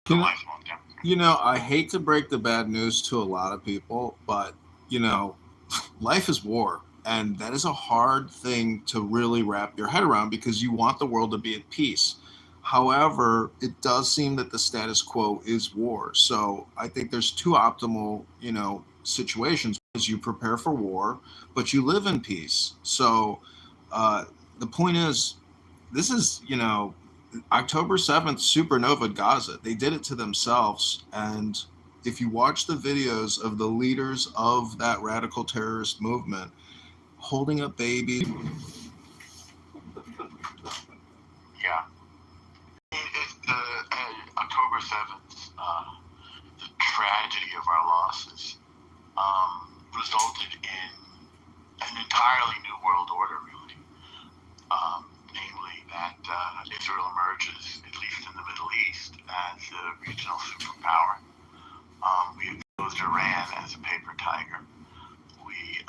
It's a lifelong I hate to break the bad news to a lot of people, but you know, life is war. And that is a hard thing to really wrap your head around because you want the world to be at peace. However, it does seem that the status quo is war. So I think there's two optimal, situations. Is you prepare for war, but you live in peace. So uh, the point is, this is, October 7th, supernova Gaza. They did it to themselves. And if you watch the videos of the leaders of that radical terrorist movement holding up babies. Yeah. October 7th, the tragedy of our losses resulted in an entirely new world order, really. Namely, that Israel emerges, at least in the Middle East, as a regional superpower. We exposed Iran as a paper tiger. We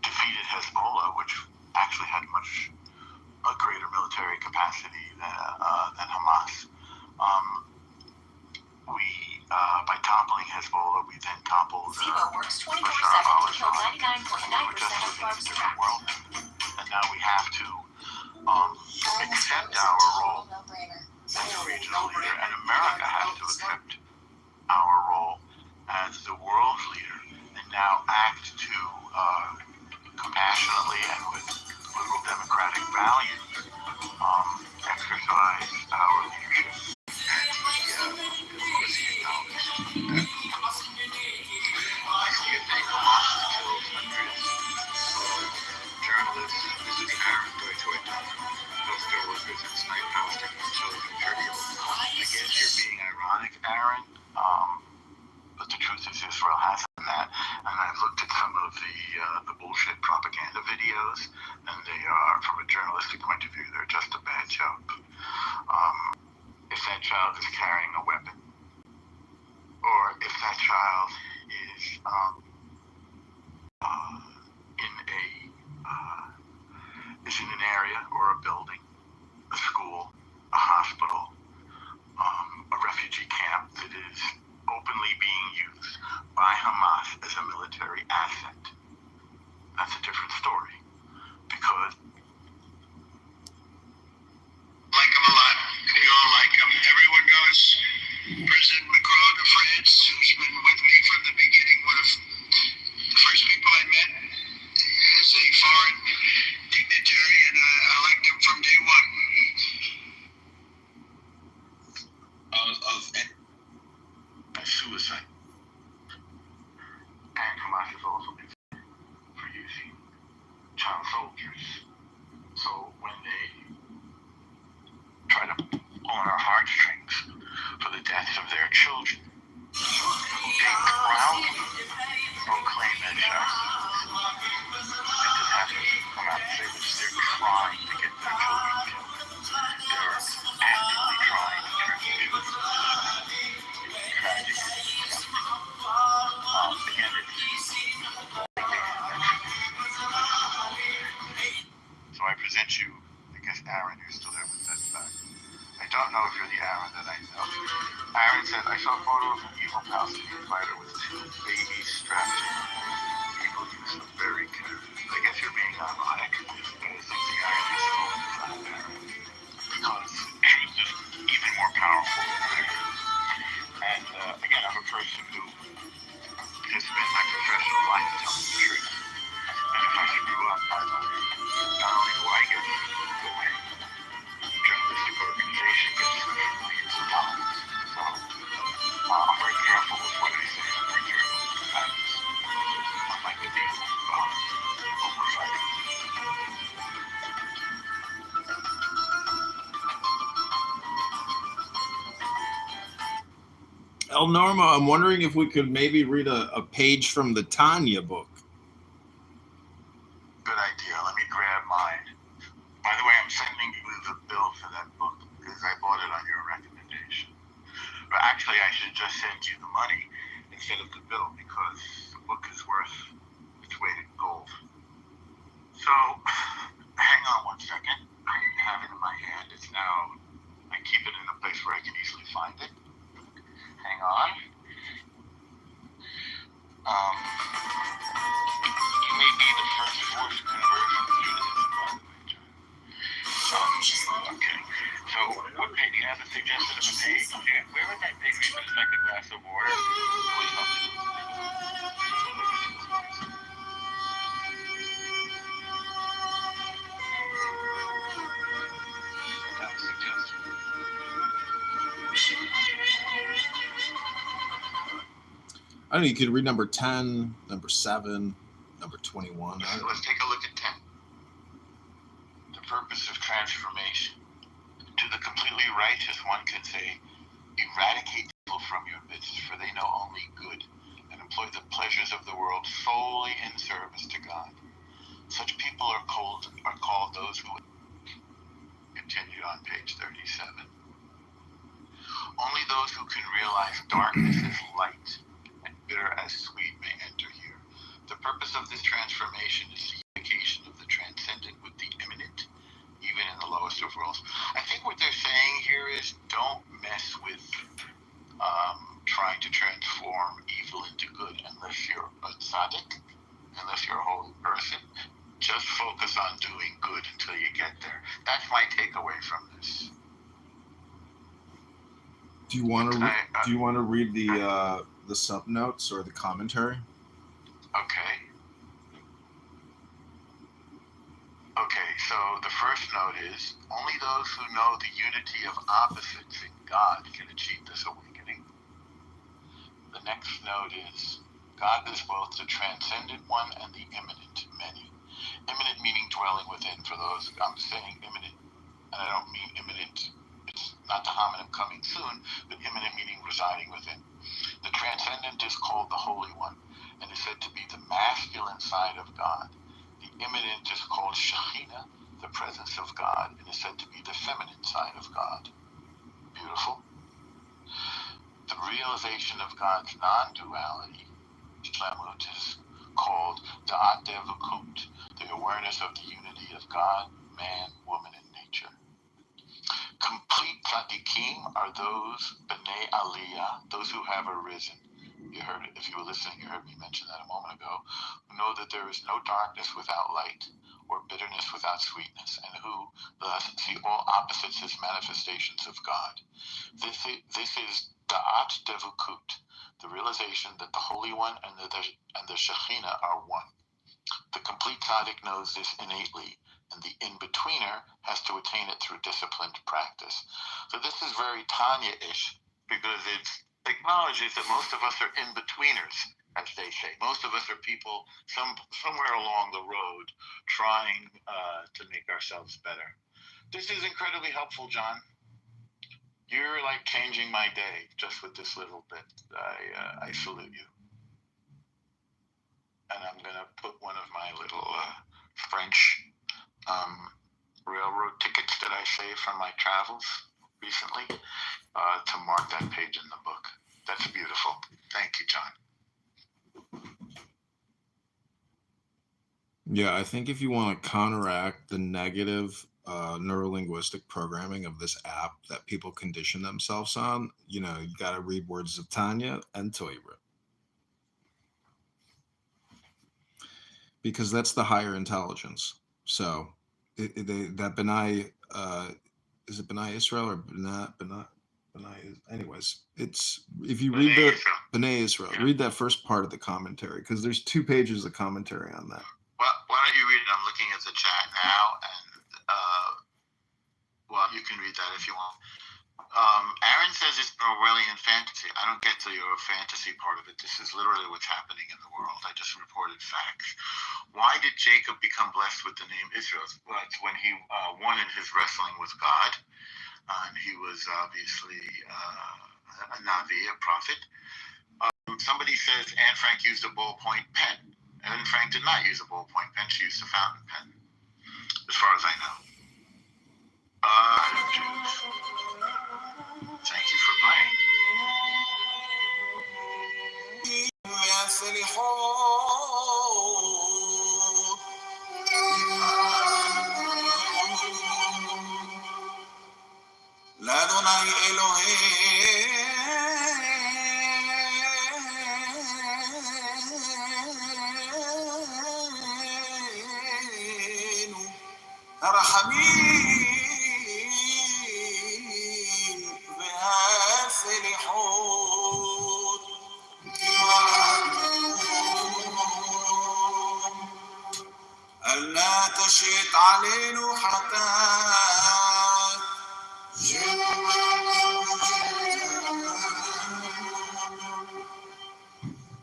defeated Hezbollah, which actually had a greater military capacity than Hamas. By toppling Hezbollah, we then toppled Bashar al-Assad. We were just living in a different world. And now we have to accept our role as a regional leader, and America has to accept our role as the world leader, and now act to compassionately and with liberal democratic values exercise our leadership. Journalists, this is Aaron Deutschwit, healthcare workers and snipe Palestinian children trivial. I guess you're being ironic, Aaron, but the truth is Israel has done that. And I've looked at some of the bullshit propaganda videos, and they are, from a journalistic point of view, they're just a bad joke. If that child is carrying a weapon, or if that child is in an area or a building, a school, a hospital, a refugee camp that is openly being used by Hamas as a military asset, that's a different story. Because like him a lot. We all like him. Everyone knows President Macron of France, who's been with me from the beginning, one of the first people I met as a foreign dignitary, and I liked him from day one. Of suicide. And Hamas is also been for using child soldiers. So when they try to pull on our heartstrings for the deaths of their children, they proudly proclaim that child. They just have to come out and say that they're trying to get their children killed. They're actively trying to turn their children to tragedy. Again, so I present you, I guess, Aaron, you're still there with that fact. I don't know if you're the Aaron that I know. Aaron says, I saw a photo of an evil Palestinian fighter with two babies strapped in. People use them very carefully. I guess you're being ironic. Something I understand because she was just even more powerful than I am. And again, I'm a person who has spent my professional life telling the truth. And if I screw up, not only do I get the win, journalistic organization gets the millions of dollars. So I'm very careful with what I say. I'm very careful with the facts. Unlike the people oversight. El Norma, I'm wondering if we could maybe read a page from the Tanya book. Good idea. Let me grab mine. By the way, I'm sending you the bill for that book because I bought it on your recommendation. But actually, I should just send you the money instead of the bill because the book is worth its weight in gold. So, hang on one second. I have it in my hand. It's now, I keep it in a place where I can easily find it. of the page. Where would that take me? But it's like a glass of water. I don't know, you could read number 10, number 7, number 21. Let's take a look at 10. The purpose of transformation. To the completely righteous one could say, eradicate evil from your midst, for they know only good, and employ the pleasures of the world solely in service to God. Such people are called those who continue on page 37. Only those who can realize darkness as light and bitter as sweet may enter here. The purpose of this transformation is the unification of the transcendent with the immanent, even in the lowest of worlds. I think what they're saying here is don't mess with trying to transform evil into good unless you're a tzaddik, unless you're a holy person. Just focus on doing good until you get there. That's my takeaway from this. Do you want to read the subnotes or the commentary? Okay. Okay, so the first note is, only those who know the unity of opposites in God can achieve this awakening. The next note is, God is both the transcendent one and the immanent, many. Immanent meaning dwelling within. For those, I'm saying immanent, and I don't mean immanent, it's not the homonym coming soon, but immanent meaning residing within. The transcendent is called the Holy One, and is said to be the masculine side of God. The immanent is called Shekhinah, the presence of God, and is said to be the feminine side of God. Beautiful. The realization of God's non-duality, Shlemut, is called Da'at Devukut, the awareness of the unity of God, man, woman, and nature. Complete tzaddikim are those B'nai Aliyah, those who have arisen. You heard it, if you were listening, you heard me mention that a moment ago, who know that there is no darkness without light, or bitterness without sweetness, and who, thus, see all opposites as manifestations of God. This is Da'at Devukut, the realization that the Holy One and the Shekhinah are one. The complete tzaddik knows this innately, and the in-betweener has to attain it through disciplined practice. So this is very Tanya-ish, because it acknowledges that most of us are in-betweeners, as they say. Most of us are people somewhere along the road trying to make ourselves better. This is incredibly helpful, John. You're like changing my day just with this little bit. I salute you. And I'm going to put one of my little French railroad tickets that I saved from my travels recently to mark that page in the book. That's beautiful. Thank you, John. Yeah, I think if you want to counteract the negative neurolinguistic programming of this app that people condition themselves on, you got to read Words of Tanya and Torah. Because that's the higher intelligence. So that B'nai, is it B'nai Israel or B'nai? Anyways, it's, if you read the B'nai Israel, read that first part of the commentary, because there's 2 pages of commentary on that. Well, why don't you read it? I'm looking at the chat now, and well, you can read that if you want. Aaron says it's an Orwellian fantasy. I don't get the fantasy part of it. This is literally what's happening in the world. I just reported facts. Why did Jacob become blessed with the name Israel? Well, it's when he won in his wrestling with God. And he was obviously a Navi, a prophet. Somebody says Anne Frank used a ballpoint pen. Anne Frank did not use a ballpoint pen. She used a fountain pen, as far as I know. Thank you for playing. l'Adonai Eloheinu הרחמים ألا تشط علينا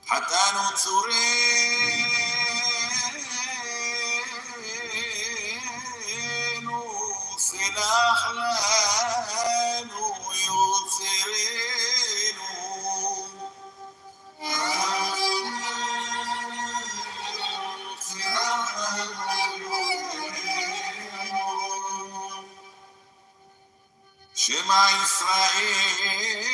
حتى نصرين سلاح لانو يوصرين שמע ישראל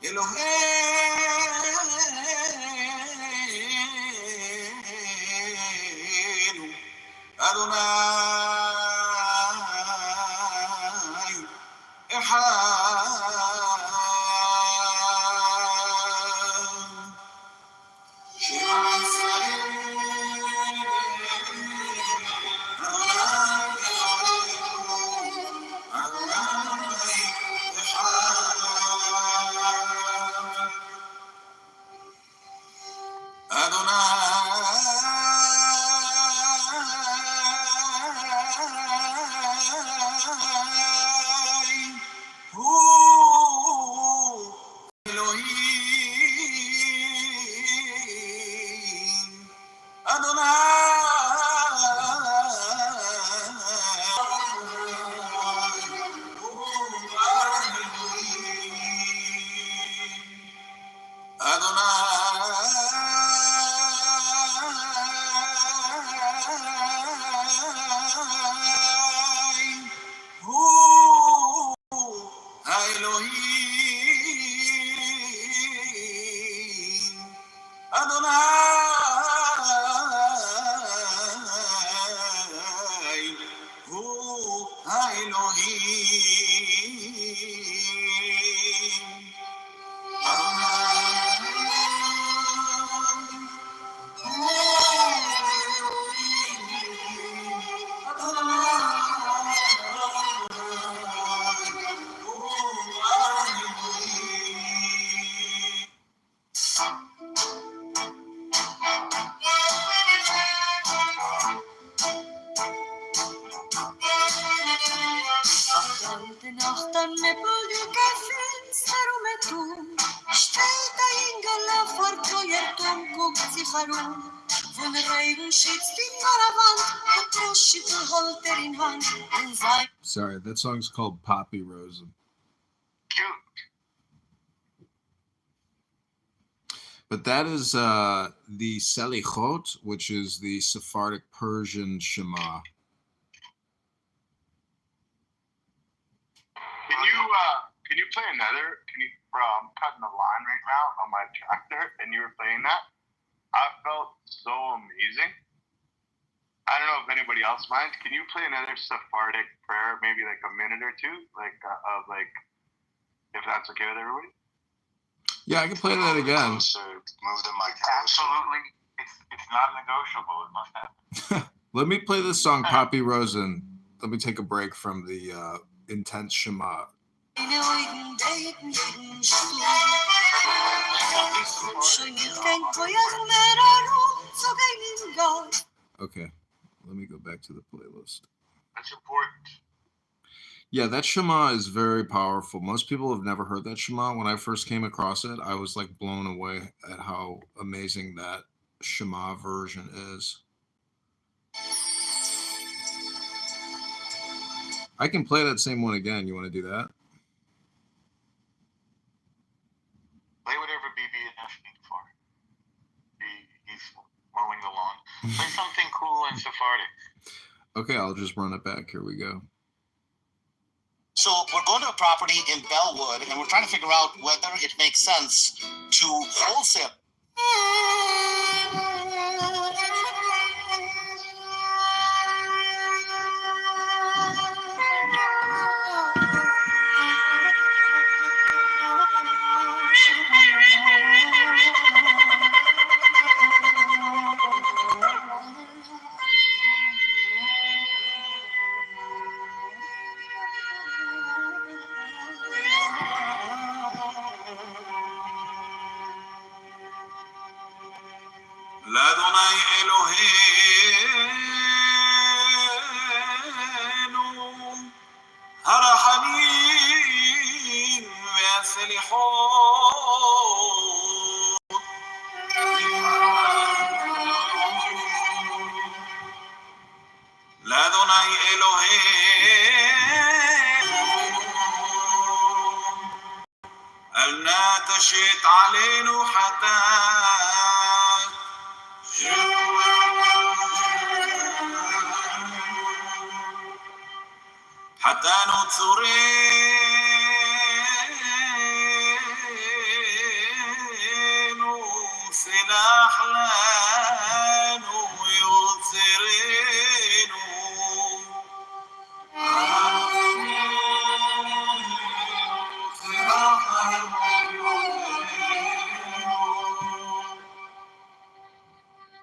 אלוהינו אדוני אחד שמע ישראל אדוני הוא אלוהים אדוני אדוני הוא האלוהים אדוני הוא האלוהים Heute Nacht an neblige Fenster steht ein Engel vor Feuerturm, guckt sich herum. Von Regen schützt die Karawan, der Troschüttel holt in Hand. Und sein Sorry, that song's called Poppy Rosen. Cute. But that is the Selichot, which is the Sephardic Persian Shema. Can you play another? Bro, I'm cutting the line right now on my tractor, and you were playing that. I felt so amazing. I don't know if anybody else minds. Can you play another Sephardic prayer, maybe like a minute or two, if that's okay with everybody? Yeah, I can play that again. Move the mic closer. Absolutely. It's not negotiable. It must happen. Let me play this song, Poppy Rosen. Let me take a break from the intense Shema. Okay, let me go back to the playlist. That's important. Yeah, that Shema is very powerful. Most people have never heard that Shema. When I first came across it, I was like blown away at how amazing that Shema version is. I can play that same one again. You want to do that? Play whatever BB is asking for. He's mowing the lawn. Play something cool in Sephardic. Okay, I'll just run it back. Here we go. So we're going to a property in Bellwood, and we're trying to figure out whether it makes sense to wholesale. אדוני אלוהינו הרחמים והסליחות לאדוני אלוהינו אל נא תשת עלינו חטאת חטאנו צורנו סלח לנו יוצרנו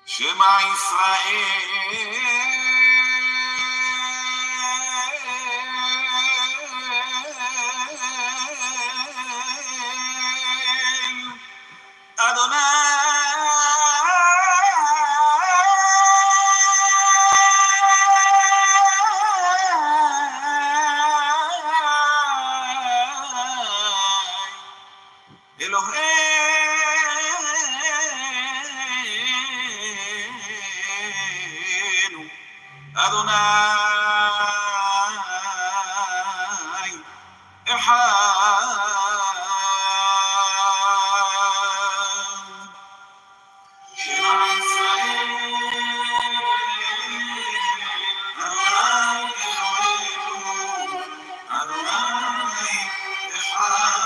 שמע ישראל אדוני אלוהינו אדוני אחד שמע ישראל אדוני אלוהינו אדוני אחד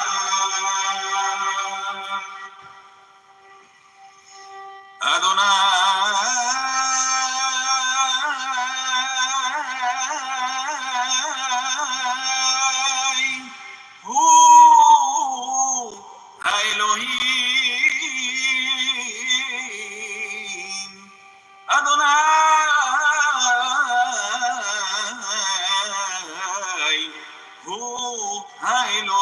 אדוני הוא האלוהים אדוני הוא האלוהים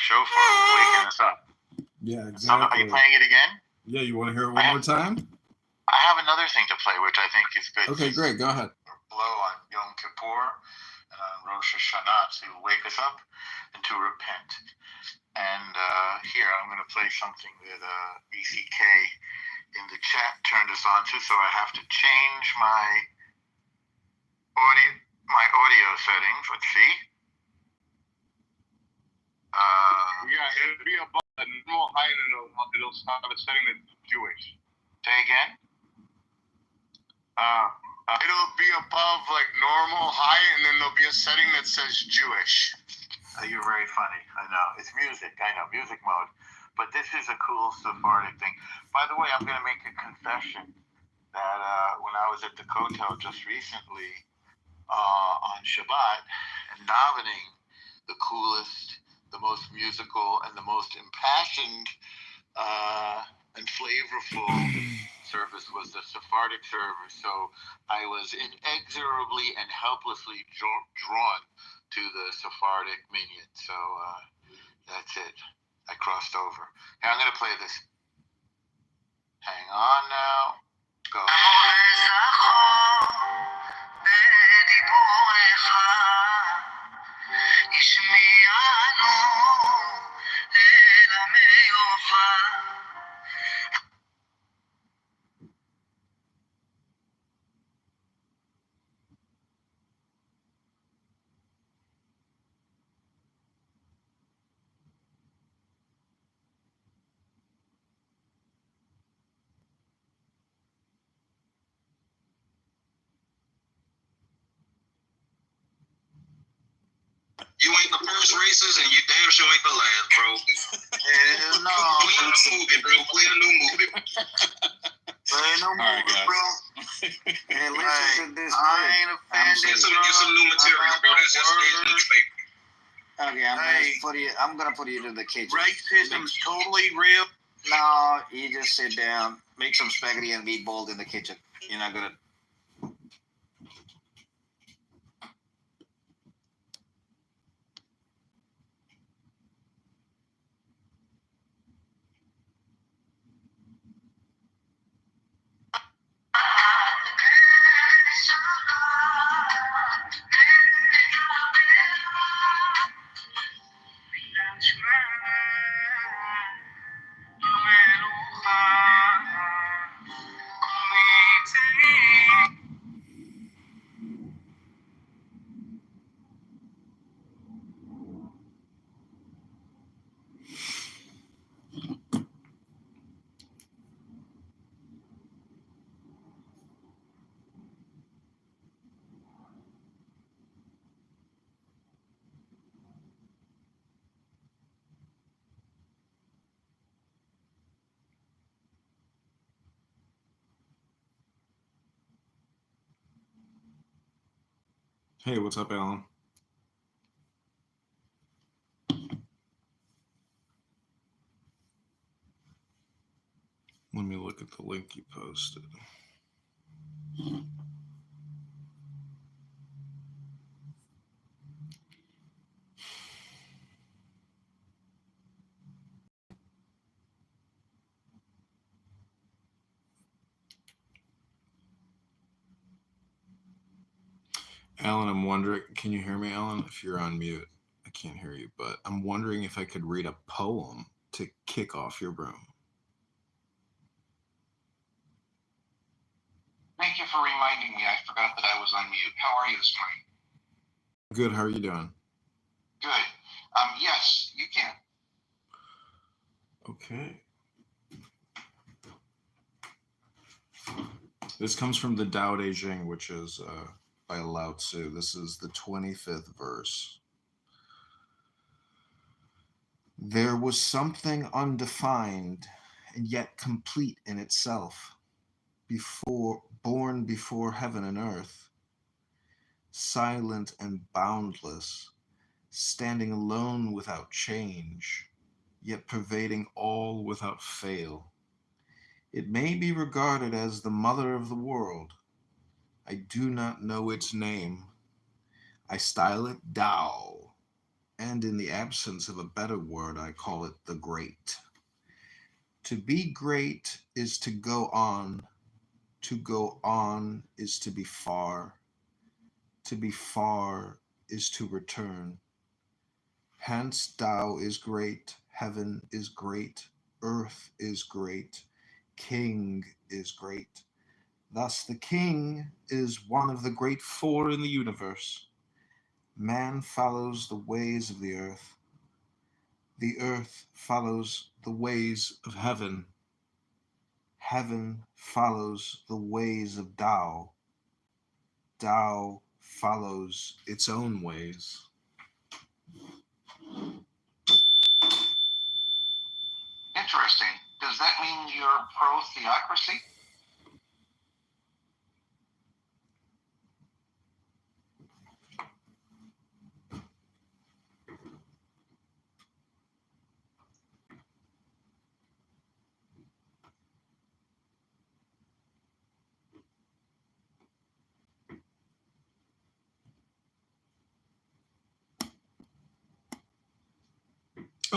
Shofar waking us up. Yeah, So, are exactly. you playing it again? Yeah, you want to hear it one more time? I have another thing to play, which I think is good. Okay, great. Go ahead. Blow on Yom Kippur and on Rosh Hashanah to wake us up and to repent. And here I'm going to play something that BCK in the chat turned us on to, so I have to change my audio settings. Let's see. Yeah, it'll be above the normal height and it'll have a setting that's Jewish. Say again? It'll be above like normal height and then there'll be a setting that says Jewish. You're very funny. I know. It's music. I know. Music mode. But this is a cool Sephardic thing. By the way, I'm going to make a confession that when I was at the Kotel just recently on Shabbat and davening, the coolest, the most musical, and the most impassioned and flavorful service was the Sephardic service, so I was inexorably and helplessly drawn to the Sephardic minion. So that's it. I crossed over. Hey, I'm gonna play this. Hang on now. Go. You ain't the first racist, and you damn sure ain't the last, bro. Hell no. Play a new movie, bro. Play a new movie. Play no movie, bro. Hey, listen to this. I ain't offended. Get some new material, bro. That's just today's newspaper. Okay, I'm gonna put you to the kitchen. Racism's totally real. No, you just sit down, make some spaghetti and meatballs in the kitchen. You're not gonna. Hey, what's up, Alan? Let me look at the link you posted. Alan, I'm wondering, can you hear me, Alan? If you're on mute, I can't hear you, but I'm wondering if I could read a poem to kick off your room. Thank you for reminding me. I forgot that I was on mute. How are you this morning? Good, how are you doing? Good. Yes, you can. Okay. This comes from the Tao Te Ching, which is by Lao Tzu. This is the 25th verse. There was something undefined and yet complete in itself, born before heaven and earth, silent and boundless, standing alone without change, yet pervading all without fail. It may be regarded as the mother of the world. I do not know its name. I style it Tao, and in the absence of a better word, I call it the Great. To be great is to go on. To go on is to be far. To be far is to return. Hence, Tao is great, heaven is great, earth is great, king is great. Thus, the king is one of the great four in the universe. Man follows the ways of the earth. The earth follows the ways of heaven. Heaven follows the ways of Tao. Tao follows its own ways. Interesting. Does that mean you're pro-theocracy?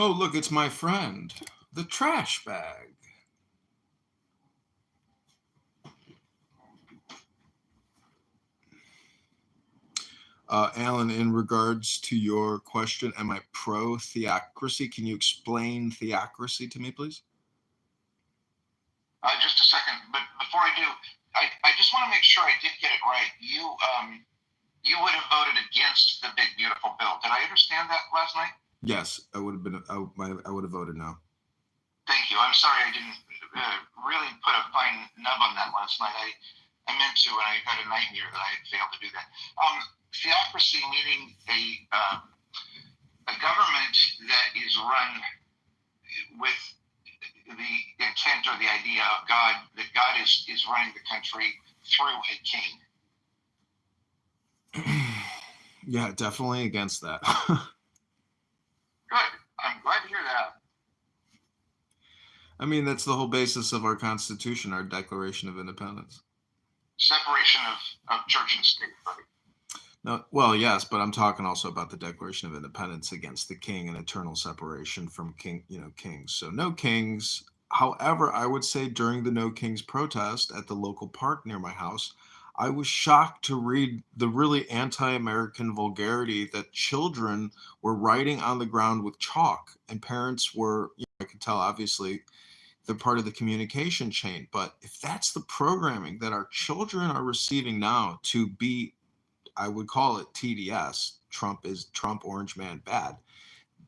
Oh, look, it's my friend, the trash bag. Alan, in regards to your question, am I pro-theocracy? Can you explain theocracy to me, please? Just a second, but before I do, I just want to make sure I did get it right. You would have voted against the big beautiful bill. Did I understand that last night? Yes, I would have been. I would have voted no. Thank you. I'm sorry I didn't really put a fine nub on that last night. I meant to, and I had a nightmare that I had failed to do that. Theocracy meaning a government that is run with the intent or the idea of God, that God is running the country through a king. Yeah, definitely against that. Good. I'm glad to hear that. I mean, that's the whole basis of our Constitution, our Declaration of Independence. Separation of church and state, right? No, well, yes, but I'm talking also about the Declaration of Independence against the king and eternal separation from kings. So no kings. However, I would say during the No Kings protest at the local park near my house, I was shocked to read the really anti-American vulgarity that children were writing on the ground with chalk, and parents were, I could tell, obviously, they're part of the communication chain. But if that's the programming that our children are receiving now to be, I would call it TDS, Trump, Orange Man, bad.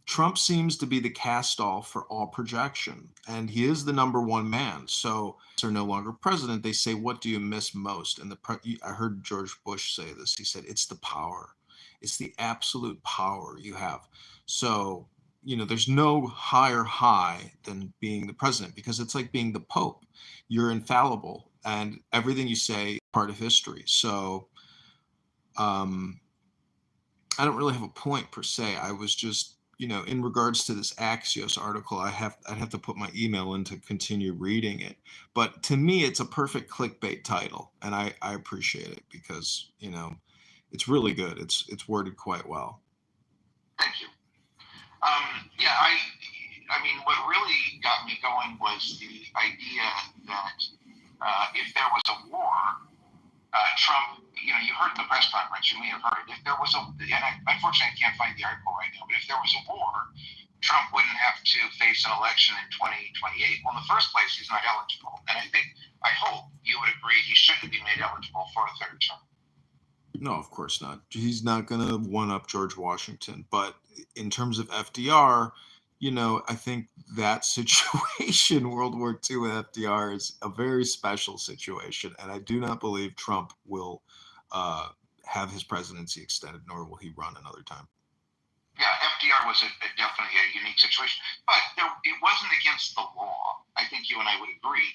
Trump seems to be the cast-off for all projection, and he is the number one man. So, they're no longer president. They say, "What do you miss most?" And I heard George Bush say this. He said, "It's the power. It's the absolute power you have." So, there's no higher high than being the president, because it's like being the Pope. You're infallible, and everything you say is part of history. So, I don't really have a point per se. I was just, in regards to this Axios article, I'd have to put my email in to continue reading it. But to me, it's a perfect clickbait title, and I appreciate it because, it's really good. It's worded quite well. Thank you. Yeah, I mean, what really got me going was the idea that if there was a war, Trump, you heard the press conference, you may have heard, if there was unfortunately I can't find the article right now, but if there was a war, Trump wouldn't have to face an election in 2028. Well, in the first place, he's not eligible. And I hope you would agree he shouldn't be made eligible for a third term. No, of course not. He's not going to one-up George Washington. But in terms of FDR, I think that situation, World War II with FDR, is a very special situation. And I do not believe Trump will have his presidency extended, nor will he run another time. Yeah, FDR was definitely a unique situation. But it wasn't against the law. I think you and I would agree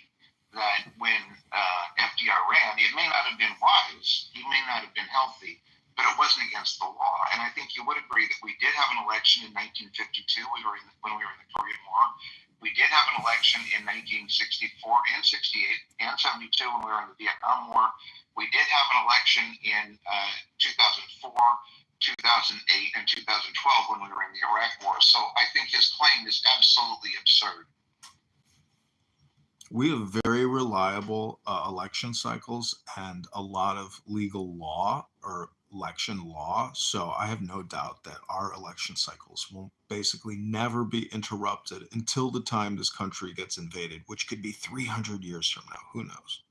that when FDR ran, it may not have been wise, he may not have been healthy, but it wasn't against the law. And I think you would agree that we did have an election in 1952 when we were in the Korean War. We did have an election in 1964 and 68 and 72 when we were in the Vietnam War. We did have an election in 2004, 2008, and 2012 when we were in the Iraq War. So I think his claim is absolutely absurd. We have very reliable election cycles and a lot of legal law or election law. So I have no doubt that our election cycles will basically never be interrupted until the time this country gets invaded, which could be 300 years from now. Who knows?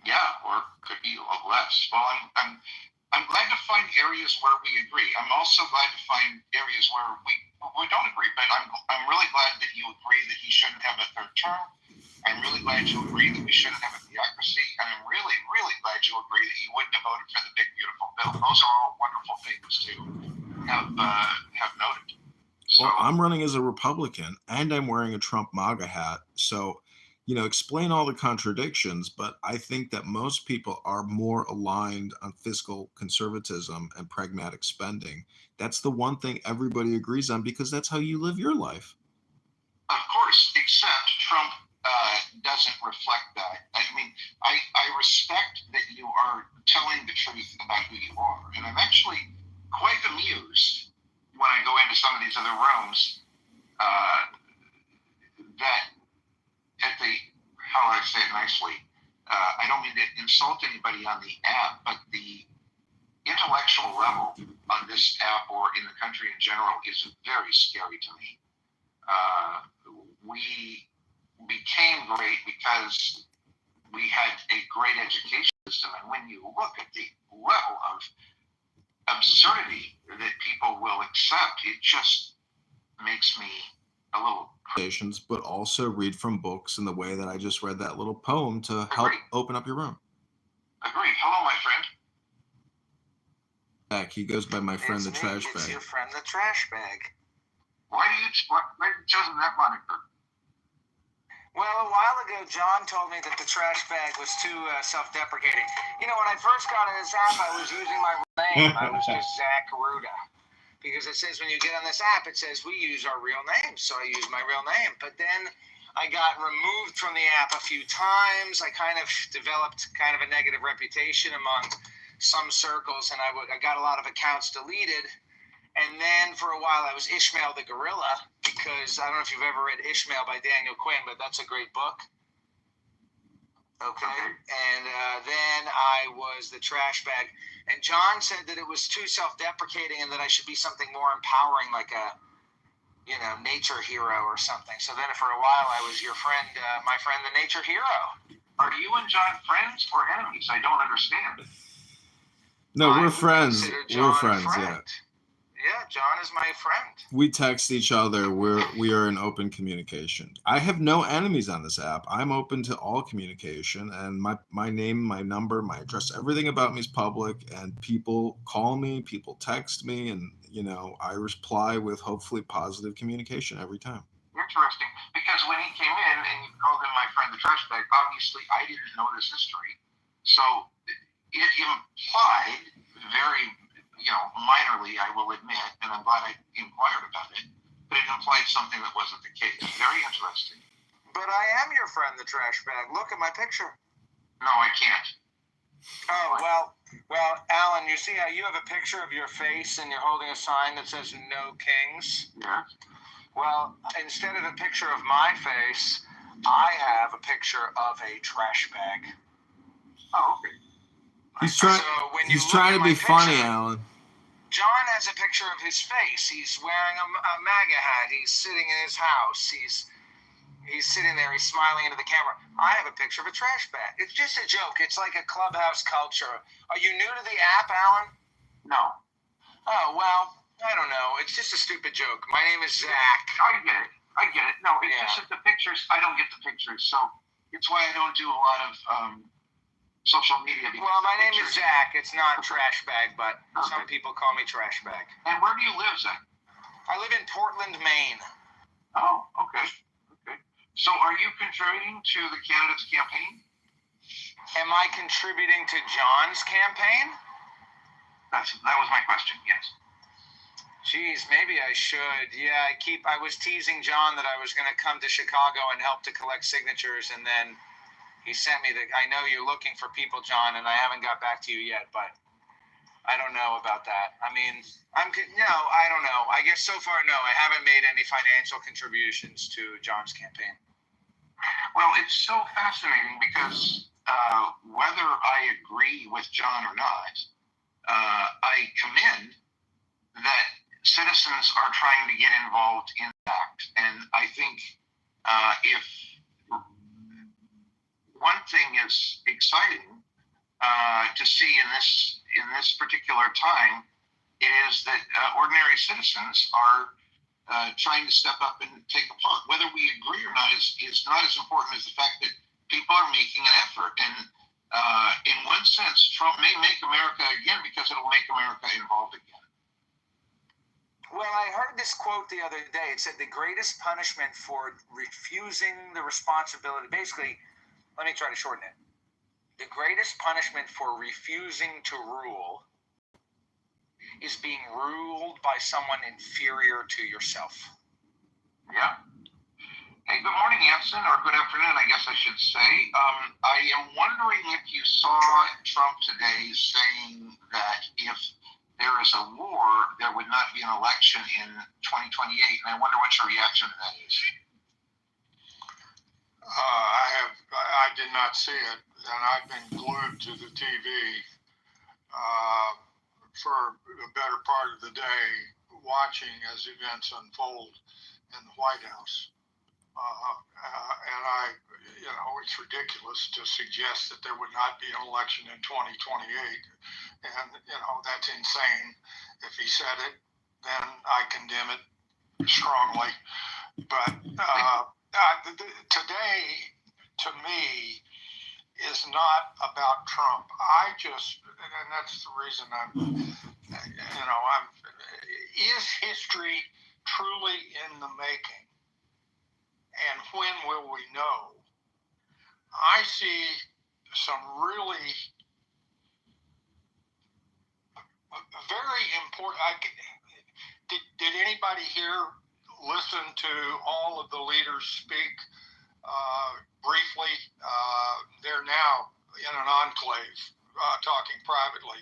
Yeah, or could be a little less. Well, I'm glad to find areas where we agree. I'm also glad to find areas where we don't agree. But I'm really glad that you agree that he shouldn't have a third term. I'm really glad you agree that we shouldn't have a theocracy, and I'm really, really glad you agree that you wouldn't have voted for the big beautiful bill. Those are all wonderful things to have noted. So, well, I'm running as a Republican, and I'm wearing a Trump MAGA hat. So, explain all the contradictions, but I think that most people are more aligned on fiscal conservatism and pragmatic spending. That's the one thing everybody agrees on because that's how you live your life. Of course, except Trump doesn't reflect that. I mean, I respect that you are telling the truth about who you are, and I'm actually quite amused when I go into some of these other rooms that at the, how do I say it nicely? I don't mean to insult anybody on the app, but the intellectual level on this app or in the country in general is very scary to me. We became great because we had a great education system, and when you look at the level of absurdity that people will accept, it just makes me a little crazy. But also read from books in the way that I just read that little poem to help Agreed. open up your room. Agreed. Hello, my friend. Back, he goes by my friend the trash It's bag. your friend the trash bag. Why have you chosen that moniker? Well, a while ago, John told me that the trash bag was too self-deprecating. You know, when I first got on this app, I was using my real name. I was just Zach Garuda. Because it says when you get on this app, it says we use our real names. So I used my real name. But then I got removed from the app a few times. I kind of developed kind of a negative reputation among some circles, and I got a lot of accounts deleted. And then for a while I was Ishmael the Gorilla, because I don't know if you've ever read Ishmael by Daniel Quinn, but that's a great book. Okay. And then I was the trash bag. And John said that it was too self-deprecating and that I should be something more empowering, like a, nature hero or something. So then for a while I was your friend, my friend, the nature hero. Are you and John friends or enemies? I don't understand. No, we're I would friends. consider John We're a friends, friend. Yeah, John is my friend. We text each other. We are in open communication. I have no enemies on this app. I'm open to all communication, and my name, my number, my address, everything about me is public, and people call me, people text me, and I reply with hopefully positive communication every time. Interesting, because when he came in and you called him my friend the trash bag, obviously I didn't know this history, so it implied very, minorly, I will admit, and I'm glad I inquired about it, but it implied something that wasn't the case. Very interesting. But I am your friend, the trash bag. Look at my picture. No, I can't. Oh, well, Alan, you see how you have a picture of your face and you're holding a sign that says No Kings? Yeah. Well, instead of a picture of my face, I have a picture of a trash bag. Oh, okay. He's trying to be funny, Alan. John has a picture of his face. He's wearing a MAGA hat. He's sitting in his house. He's sitting there. He's smiling into the camera. I have a picture of a trash bag. It's just a joke. It's like a clubhouse culture. Are you new to the app, Alan? No. Oh, well, I don't know. It's just a stupid joke. My name is Zach. I get it. No, it's just that the pictures, I don't get the pictures, so it's why I don't do a lot of social media. Well, my name is Zach. It's not trash bag, but some people call me trash bag. And where do you live, Zach? I live in Portland, Maine. Oh, okay. So are you contributing to the candidate's campaign? Am I contributing to John's campaign? That was my question, yes. Geez, maybe I should. Yeah, I was teasing John that I was going to come to Chicago and help to collect signatures, and then he sent me I know you're looking for people, John, and I haven't got back to you yet, but I don't know about that. I mean, I don't know. I guess so far, no, I haven't made any financial contributions to John's campaign. Well, it's so fascinating because whether I agree with John or not, I commend that citizens are trying to get involved in that. And I think if one thing is exciting to see in this particular time, it is that ordinary citizens are trying to step up and take a part. Whether we agree or not is not as important as the fact that people are making an effort. And in one sense, Trump may make America again because it'll make America involved again. Well, I heard this quote the other day. It said the greatest punishment for refusing the responsibility, basically, let me try to shorten it. The greatest punishment for refusing to rule is being ruled by someone inferior to yourself. Yeah. Hey, good morning, Anson, or good afternoon, I guess I should say. I am wondering if you saw Trump today saying that if there is a war, there would not be an election in 2028. And I wonder what your reaction to that is. I did not see it, and I've been glued to the TV for the better part of the day, watching as events unfold in the White House. And it's ridiculous to suggest that there would not be an election in 2028. And, that's insane. If he said it, then I condemn it strongly. But today, to me, is not about Trump. And that's the reason is history truly in the making? And when will we know? I see some really very important. Did anybody here listen to all of the leaders speak briefly? They're now in an enclave talking privately,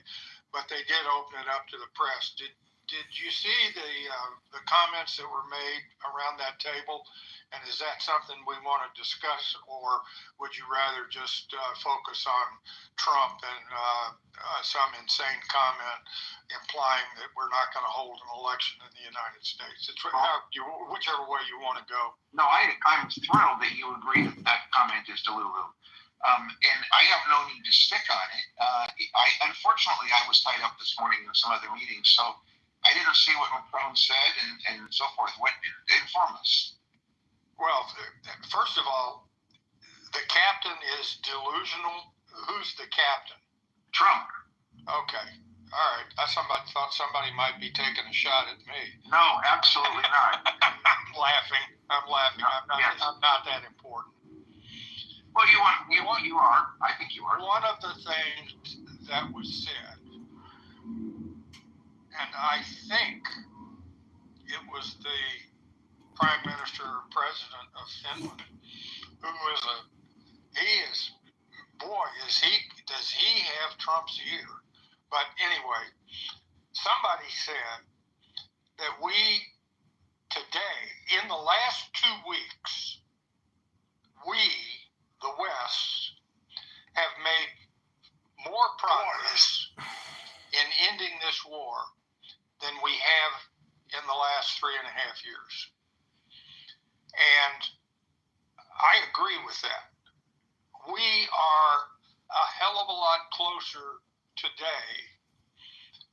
but they did open it up to the press. Did you see the comments that were made around that table? And is that something we want to discuss, or would you rather just focus on Trump and some insane comment implying that we're not going to hold an election in the United States? It's whichever way you want to go. No, I'm thrilled that you agree that comment is delulu. And I have no need to stick on it. Unfortunately, I was tied up this morning in some other meetings, so I didn't see what Macron said and so forth. Inform us. Well, first of all, the captain is delusional. Who's the captain? Trump. Okay. All right. I thought somebody might be taking a shot at me. No, absolutely not. I'm laughing. I'm not that important. Well, you are. I think you are. One of the things that was said, and I think it was the Prime Minister or President of Finland, who does he have Trump's ear? But anyway, somebody said that we today, in the last 2 weeks, we, the West, have made more progress in ending this war than we have in the last 3.5 years. And I agree with that. We are a hell of a lot closer today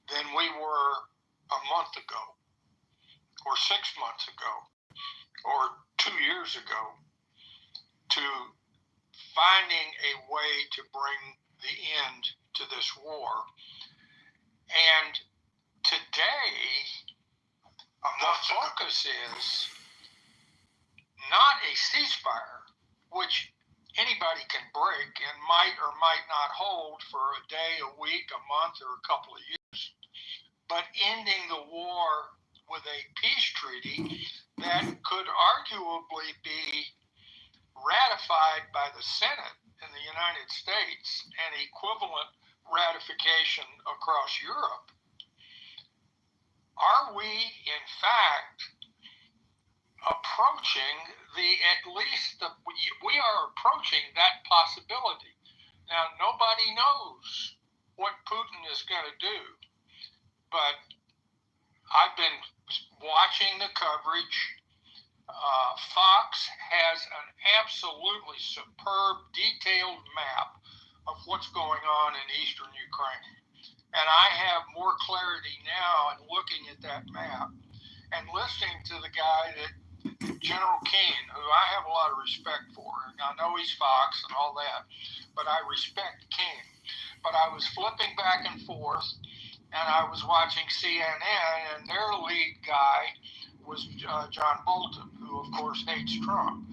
than we were a month ago, or 6 months ago, or 2 years ago, to finding a way to bring the end to this war. And today, the focus is not a ceasefire, which anybody can break and might or might not hold for a day, a week, a month, or a couple of years, but ending the war with a peace treaty that could arguably be ratified by the Senate in the United States and equivalent ratification across Europe. Are we, in fact, approaching we are approaching that possibility? Now, nobody knows what Putin is going to do, but I've been watching the coverage. Fox has an absolutely superb, detailed map of what's going on in eastern Ukraine. And I have more clarity now in looking at that map and listening to the guy General Keane, who I have a lot of respect for. And I know he's Fox and all that, but I respect Keane. But I was flipping back and forth, and I was watching CNN, and their lead guy was John Bolton, who, of course, hates Trump.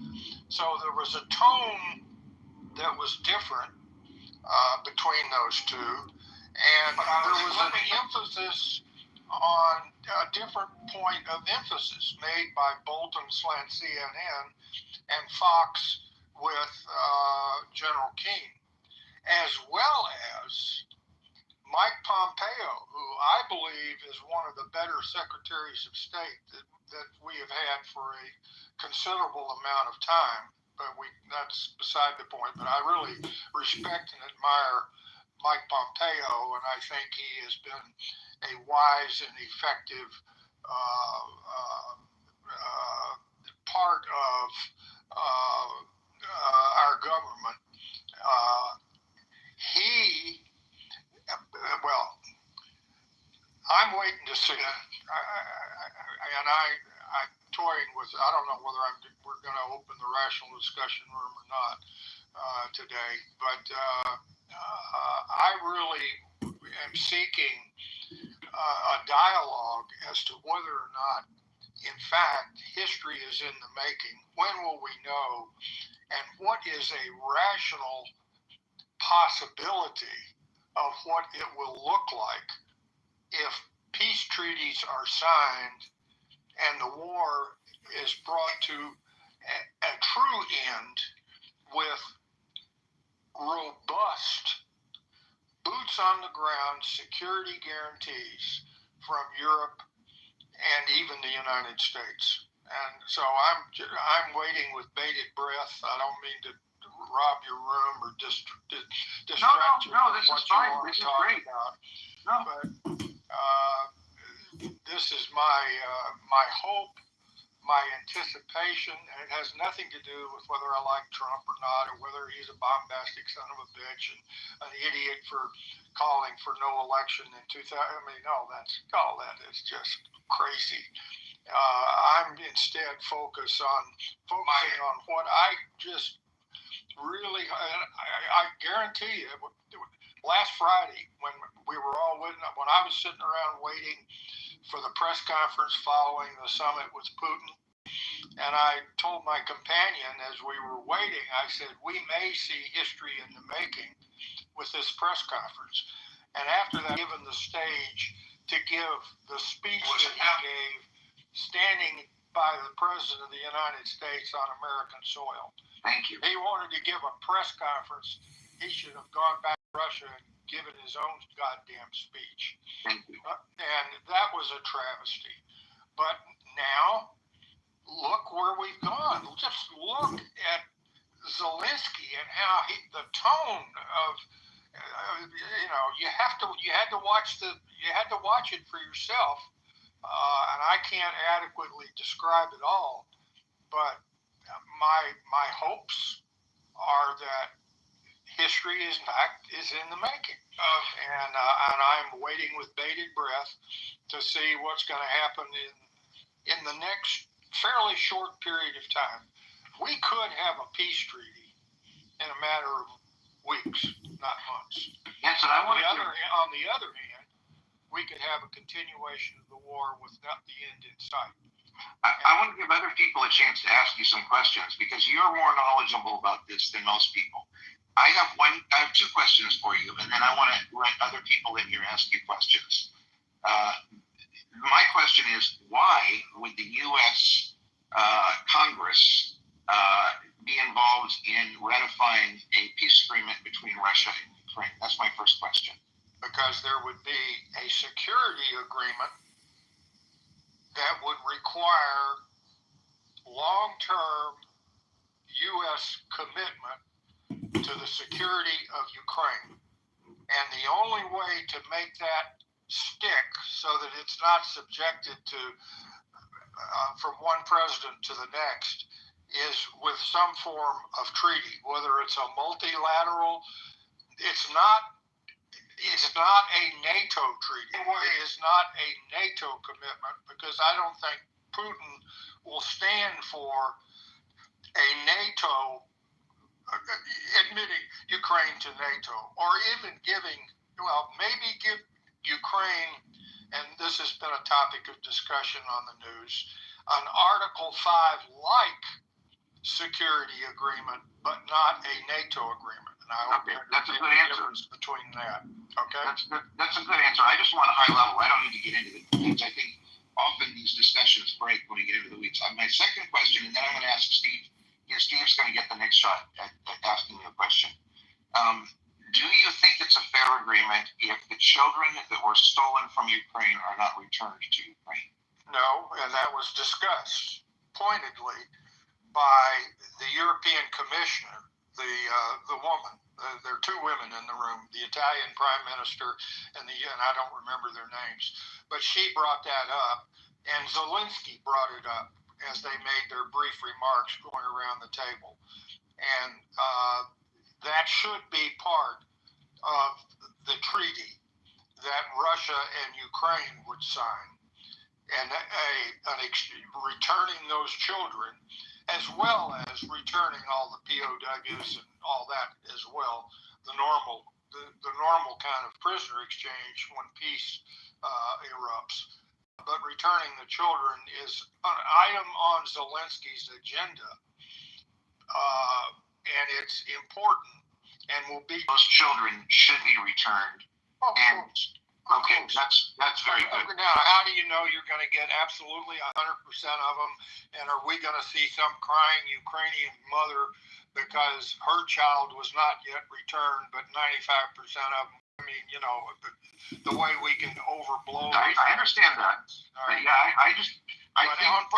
So there was a tone that was different between those two. And there was an emphasis on a different point of emphasis made by Bolton slant CNN and Fox with General Keane, as well as Mike Pompeo, who I believe is one of the better secretaries of state that we have had for a considerable amount of time, but that's beside the point. But I really respect and admire Mike Pompeo, and I think he has been a wise and effective part of our government. Well, I'm waiting to see. I'm toying with. I don't know whether we're going to open the rational discussion room or not today, but I really am seeking a dialogue as to whether or not, in fact, history is in the making. When will we know? And what is a rational possibility of what it will look like if peace treaties are signed and the war is brought to a true end with robust, boots on the ground security guarantees from Europe and even the United States. And so I'm waiting with bated breath. I don't mean to rob your room or distract you from this what is you fine. want This to is talk great. about. No. But this is my hope, my anticipation, and it has nothing to do with whether I like Trump or not, or whether he's a bombastic son of a bitch and an idiot for calling for no election in 2000. I mean, no, all that is just crazy. I'm instead focusing on what I just really, I guarantee you, last Friday when we were all when I was sitting around waiting for the press conference following the summit with Putin, and I told my companion as we were waiting, I said, we may see history in the making with this press conference. And after that, given the stage to give the speech that he gave, standing by the President of the United States on American soil. Thank you. He wanted to give a press conference. He should have gone back to Russia and given his own goddamn speech. Thank you. And that was a travesty. But now, look where we've gone. Just look at Zelensky and how the tone of, you had to watch it for yourself. And I can't adequately describe it all, but my hopes are that history is in the making, and I'm waiting with bated breath to see what's going to happen in the next fairly short period of time. We could have a peace treaty in a matter of weeks, not months. Yes, and on the other hand, we could have a continuation of the war without the end in sight. I want to give other people a chance to ask you some questions because you're more knowledgeable about this than most people. I have two questions for you, and then I want to let other people in here ask you questions. My question is, why would the U.S. Congress be involved in ratifying a peace agreement between Russia and Ukraine? That's my first question. Because there would be a security agreement that would require long-term U.S. commitment to the security of Ukraine. And the only way to make that stick so that it's not subjected to, from one president to the next, is with some form of treaty, whether it's a multilateral, it's not a NATO treaty. It is not a NATO commitment because I don't think Putin will stand for a NATO admitting Ukraine to NATO or even maybe give Ukraine, and this has been a topic of discussion on the news, an Article 5 like security agreement, but not a NATO agreement. And I hope that's a good answer between that. Okay, that's a good answer. I just want a high level. I don't need to get into the weeds. I think often these discussions break when we get into the weeds. My second question, and then I'm going to ask Steve. Steve's going to get the next shot at asking you a question. Do you think it's a fair agreement if the children that were stolen from Ukraine are not returned to Ukraine? No, and that was discussed pointedly by the European Commissioner, the woman. There are two women in the room, the Italian Prime Minister and I don't remember their names, but she brought that up, and Zelensky brought it up as they made their brief remarks going around the table. And that should be part of the treaty that Russia and Ukraine would sign, and returning those children, as well as returning all the POWs and all that as well, the normal kind of prisoner exchange when peace erupts. But returning the children is an item on Zelensky's agenda, and it's important, and will be. Those children should be returned. Of course. Okay, that's very good. Now, how do you know you're going to get absolutely 100% of them? And are we going to see some crying Ukrainian mother because her child was not yet returned, but 95% of them? I mean, the way we can overblow. I understand that. Right. Yeah, I think on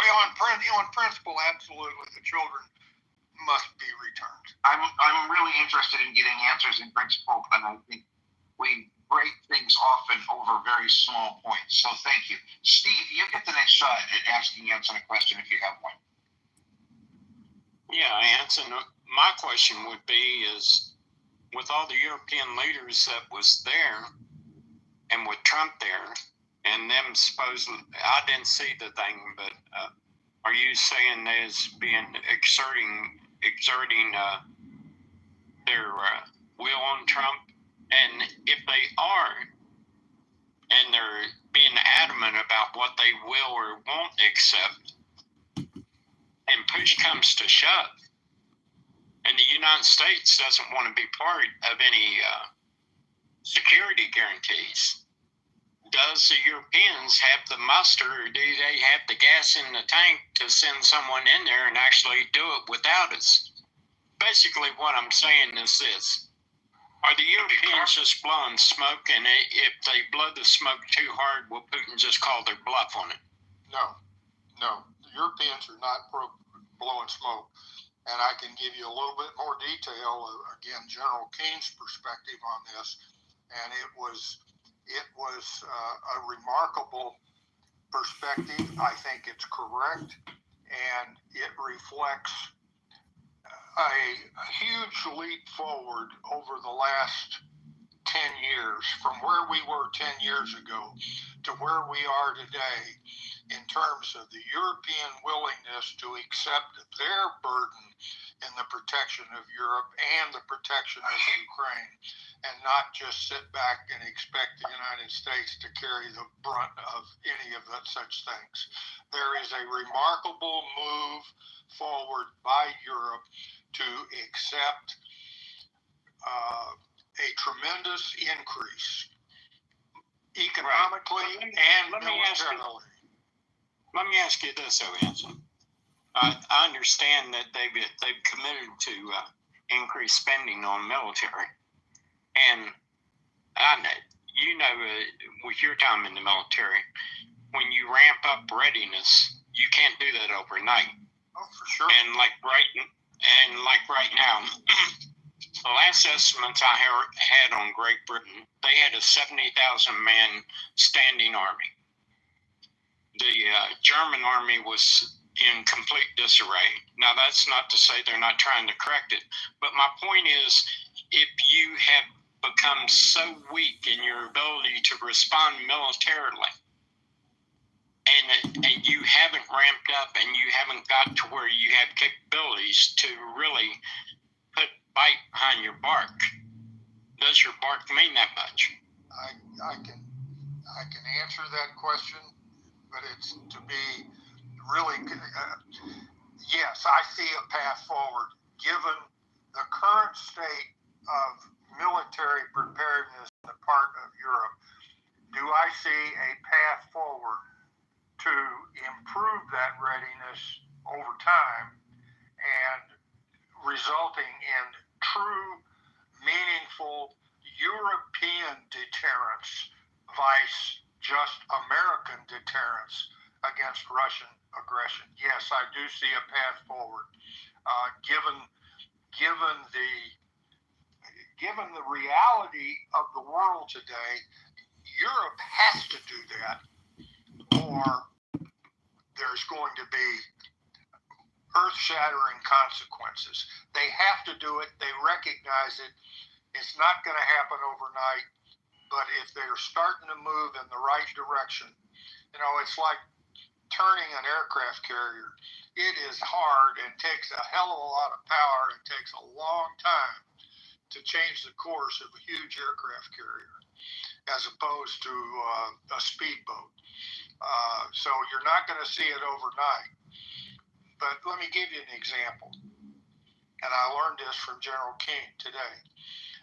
principle, absolutely, the children must be returned. I'm really interested in getting answers in principle, and I think we break things often over very small points. So thank you. Steve, you get the next shot at answering a question if you have one. Yeah, Anson, my question would be is, with all the European leaders that was there, and with Trump there, and them supposedly, I didn't see the thing, but are you saying there's being exerting their will on Trump? And if they are, and they're being adamant about what they will or won't accept, and push comes to shove, and the United States doesn't want to be part of any security guarantees, does the Europeans have the muster, or do they have the gas in the tank to send someone in there and actually do it without us? Basically, what I'm saying is this. Are the Europeans just blowing smoke, and if they blow the smoke too hard, will Putin just call their bluff on it? No. The Europeans are not blowing smoke. And I can give you a little bit more detail, again, General Keene's perspective on this. And it was a remarkable perspective. I think it's correct, and it reflects a huge leap forward over the last 10 years, from where we were 10 years ago to where we are today, in terms of the European willingness to accept their burden in the protection of Europe and the protection of Ukraine, and not just sit back and expect the United States to carry the brunt of any of such things. There is a remarkable move forward by Europe to accept a tremendous increase economically and militarily. Let me ask you this, Anson. I understand that they've committed to increase spending on military, and with your time in the military, when you ramp up readiness, you can't do that overnight. Oh, for sure. And like right now, the last estimates I had on Great Britain, they had a 70,000 man standing army. The German army was in complete disarray. Now, that's not to say they're not trying to correct it, but my point is, if you have become so weak in your ability to respond militarily, and you haven't ramped up, and you haven't got to where you have capabilities to really put bite behind your bark, does your bark mean that much? I can answer that question, but it's to be really, yes, I see a path forward. Given the current state of military preparedness on the part of Europe, do I see a path forward to improve that readiness over time and resulting in true, meaningful European deterrence vice just American deterrence against Russian aggression. Yes, I do see a path forward. Given the reality of the world today, Europe has to do that, or there's going to be earth-shattering consequences. They have to do it. They recognize it. It's not going to happen overnight, but if they're starting to move in the right direction, it's like turning an aircraft carrier. It is hard and takes a hell of a lot of power. It takes a long time to change the course of a huge aircraft carrier as opposed to a speedboat. So you're not going to see it overnight. But let me give you an example. And I learned this from General King today.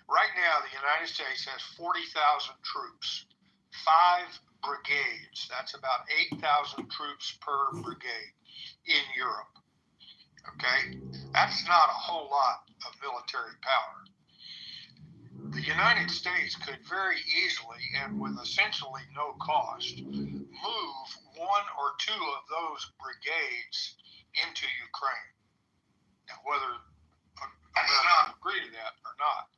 Right now, the United States has 40,000 troops, 5 brigades. That's about 8,000 troops per brigade in Europe. Okay? That's not a whole lot of military power. The United States could very easily, and with essentially no cost, move 1 or 2 of those brigades into Ukraine. Now, whether Americans agree to that or not,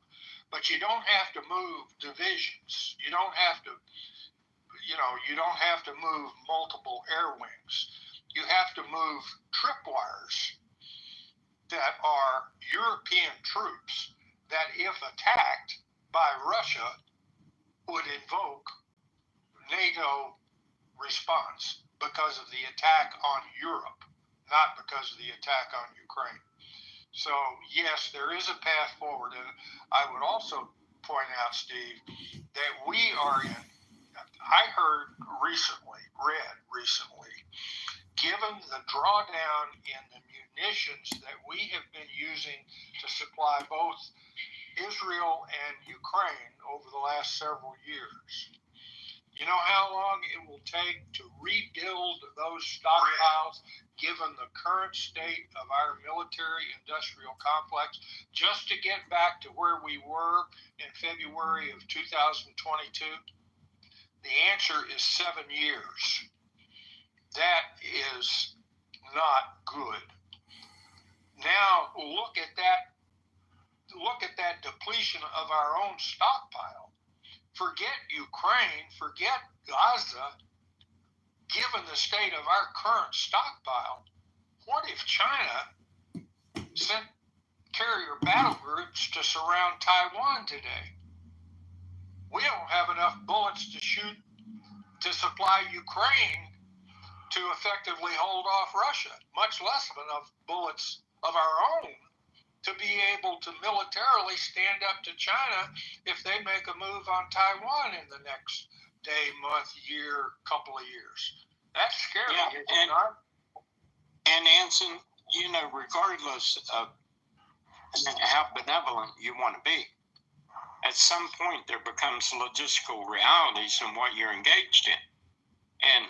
but you don't have to move divisions. You don't have to, you don't have to move multiple air wings. You have to move tripwires that are European troops that, if attacked by Russia, would invoke NATO response because of the attack on Europe, not because of the attack on Ukraine. So, yes, there is a path forward. And I would also point out, Steve, that we are in, I read recently, given the drawdown in the munitions that we have been using to supply both Israel and Ukraine over the last several years. You know how long it will take to rebuild those stockpiles, given the current state of our military-industrial complex, just to get back to where we were in February of 2022? The answer is 7 years. That is not good. Now look at that depletion of our own stockpile. Forget Ukraine, forget Gaza. Given the state of our current stockpile, what if China sent carrier battle groups to surround Taiwan today? We don't have enough bullets to shoot to supply Ukraine to effectively hold off Russia, much less enough bullets of our own to be able to militarily stand up to China if they make a move on Taiwan in the next day, month, year, couple of years. That's scary. Yeah, and Anson, regardless of how benevolent you want to be, at some point there becomes logistical realities in what you're engaged in. And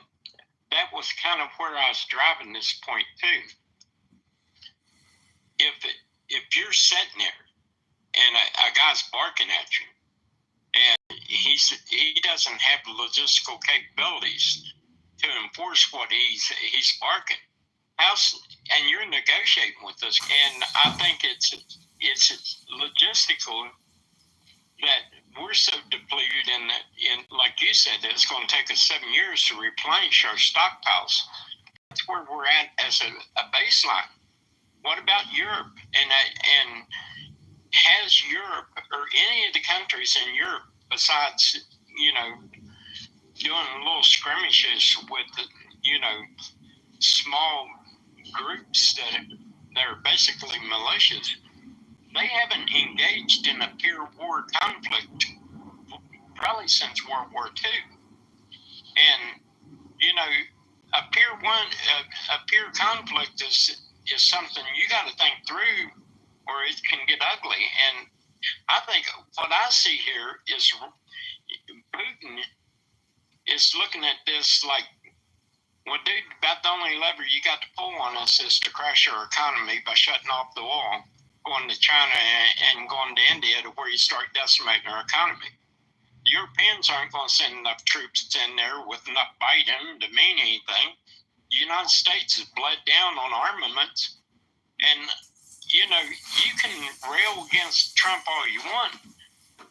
that was kind of where I was driving this point too. If you're sitting there and a guy's barking at you and he doesn't have the logistical capabilities to enforce what he's barking, and you're negotiating with us, and I think it's logistical that we're so depleted in like you said, that it's going to take us 7 years to replenish our stockpiles. That's where we're at as a baseline. What about Europe? And has Europe or any of the countries in Europe, besides, doing little skirmishes with, small groups that are basically militias, they haven't engaged in a pure war conflict probably since World War II. And, a pure conflict is something you got to think through, or it can get ugly. And I think what I see here is Putin is looking at this like, well, dude, about the only lever you got to pull on us is to crash our economy by shutting off the oil going to China and going to India to where you start decimating our economy. The Europeans aren't going to send enough troops in there with enough Biden to mean anything. The United States is bled down on armaments. And, you know, you can rail against Trump all you want,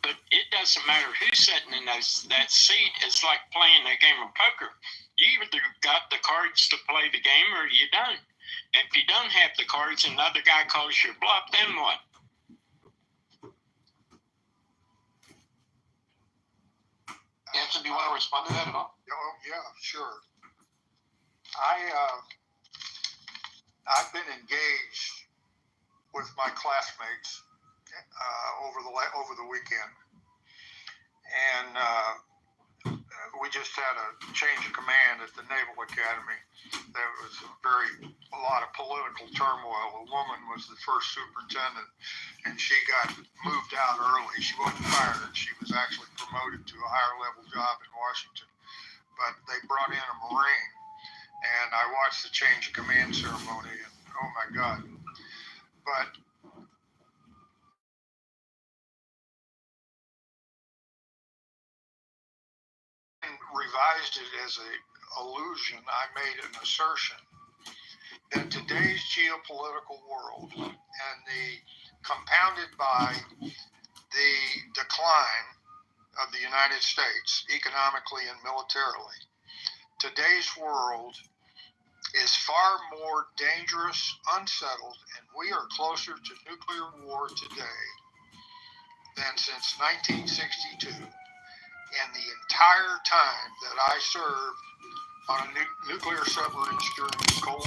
but it doesn't matter who's sitting in that seat. It's like playing a game of poker. You either got the cards to play the game or you don't. And if you don't have the cards and another guy calls your bluff, then what? Anson, do you want to respond to that at all? Oh, yeah, sure. I've been engaged with my classmates over the weekend, and we just had a change of command at the Naval Academy. There was a lot of political turmoil. A woman was the first superintendent, and she got moved out early. She wasn't fired. She was actually promoted to a higher level job in Washington. But they brought in a Marine, and I watched the change of command ceremony, and oh my God. But revised it as an allusion. I made an assertion that today's geopolitical world, and compounded by the decline of the United States economically and militarily, today's world is far more dangerous, unsettled, and we are closer to nuclear war today than since 1962. And the entire time that I served on a nuclear submarines during the Cold